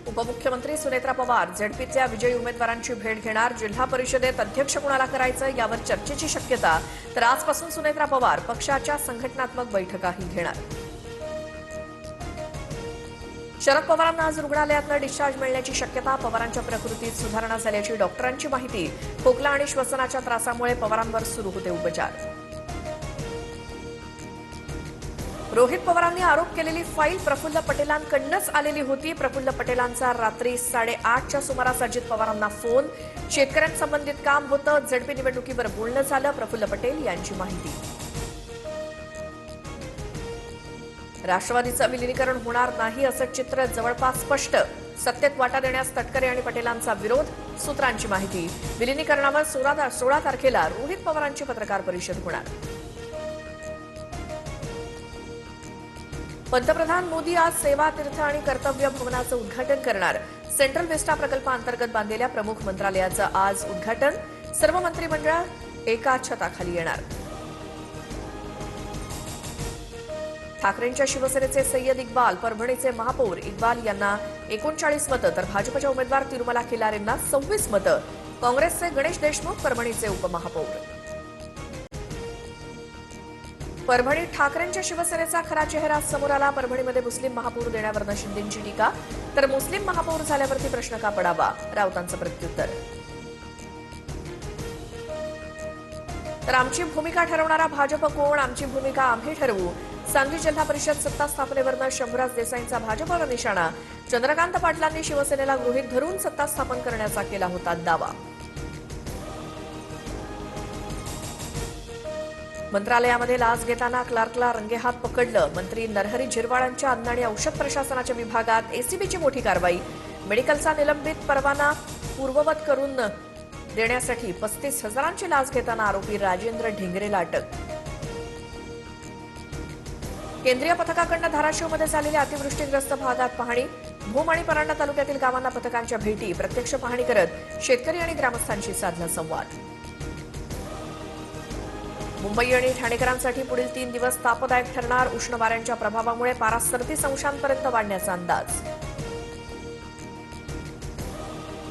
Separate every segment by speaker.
Speaker 1: उपमुख्यमंत्री सुनेत्रा पवार झेडपीतल्या विजयी उमेदवारांची भेट घेणार. जिल्हा परिषदेत अध्यक्ष कुणाला करायचं यावर चर्चेची शक्यता. तर आजपासून सुनेत्रा पवार पक्षाच्या संघटनात्मक बैठकाही घेणार. शरद पवारांना आज रुग्णालयातून डिस्चार्ज मिळण्याची शक्यता. पवारांच्या प्रकृतीत सुधारणा झाल्याची डॉक्टरांची माहिती. खोकला आणि श्वसनाच्या त्रासामुळे पवारांवर सुरू होते उपचार. रोहित पवारांनी आरोप केलेली फाईल प्रफुल्ल पटेलांकडूनच आलेली होती. प्रफुल्ल पटेलांचा रात्री 8:30च्या सुमारास अजित पवारांना फोन. शेतकऱ्यांसंबंधित काम होतं. झेडपी निवडणुकीवर बोलणं झालं. प्रफुल्ल पटेल यांची माहिती. राष्ट्रवादीचं विलीनीकरण होणार नाही असं चित्र जवळपास स्पष्ट. सत्तेत वाटा देण्यास तटकरे आणि पटेलांचा विरोध. सूत्रांची माहिती. विलीनीकरणावर 16 तारखेला रोहित पवारांची पत्रकार परिषद होणार. पंतप्रधान मोदी आज सेवा तीर्थ आणि कर्तव्य भवनाचं उद्घाटन करणार. सेंट्रल विस्टा प्रकल्पाअंतर्गत बांधलेल्या प्रमुख मंत्रालयाचं आज उद्घाटन. सर्व मंत्रिमंडळ एका छताखाली येणार. ठाकरेंच्या शिवसेनेचे सय्यद इक्बाल परभणीचे महापौर. इक्बाल यांना 39 मतं तर भाजपच्या उमेदवार तिरुमला खिलारेंना 26 मतं. काँग्रेसचे गणेश देशमुख परभणीचे उपमहापौर. परभणीत ठाकरेंच्या शिवसेनेचा खरा चेहरा समोर आला. परभणीमध्ये मुस्लिम महापौर देण्यावरनं शिंदेंची टीका. तर मुस्लिम महापौर झाल्यावरती प्रश्न का पडावा, राऊतांचं प्रत्युत्तर. तर आमची भूमिका ठरवणारा भाजप कोण? आमची भूमिका आम्ही ठरवू. सांगली जिल्हा परिषद सत्ता स्थापनेवरनं शंभूराज देसाईंचा भाजपवर निशाणा. चंद्रकांत पाटलांनी शिवसेनेला गृहीत धरून सत्ता स्थापन करण्याचा केला होता दावा. मंत्रालयामध्ये लाच घेताना क्लार्कला रंगेहात पकडलं. मंत्री नरहरी झिरवाळांच्या अन्न आणि औषध प्रशासनाच्या विभागात एसीबीची मोठी कारवाई. मेडिकलचा निलंबित परवाना पूर्ववत करून देण्यासाठी 35,000ची लाच घेताना आरोपी राजेंद्र ढिंगरेला अटक. केंद्रीय पथकाकडून धाराशिवमध्ये झालेल्या अतिवृष्टीग्रस्त भागात पाहणी. भूम आणि परांडा तालुक्यातील गावांना पथकांच्या भेटी. प्रत्यक्ष पाहणी करत शेतकरी आणि ग्रामस्थांशी साधला संवाद. मुंबई आणि ठाणेकरांसाठी पुढील 3 दिवस तापदायक ठरणार. उष्ण वाऱ्यांच्या प्रभावामुळे पारा 37 अंशांपर्यंत वाढण्याचा अंदाज.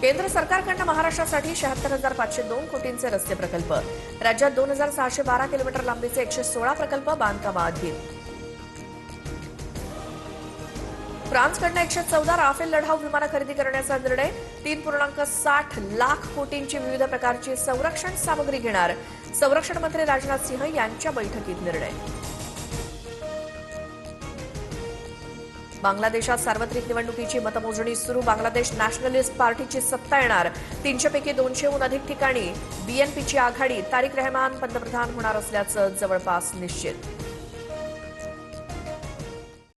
Speaker 1: केंद्र सरकारकडून महाराष्ट्रासाठी 76,502 कोटींचे रस्ते प्रकल्प. राज्यात 2,612 किलोमीटर लांबीचे 116 प्रकल्प बांधकामाधीन. फ्रान्सकडून 114 राफेल लढाऊ विमानं खरेदी करण्याचा निर्णय. 3.60 लाख कोटींची विविध प्रकारची संरक्षण सामग्री घेणार. संरक्षण मंत्री राजनाथ सिंह यांच्या बैठकीत निर्णय. बांगलादेशात सार्वत्रिक निवडणुकीची मतमोजणी सुरू. बांगलादेश नॅशनलिस्ट पार्टीची सत्ता येणार. 300 पैकी 200हून अधिक ठिकाणी बीएनपीची आघाडी. तारिक रहमान पंतप्रधान होणार असल्याचं जवळपास निश्चित.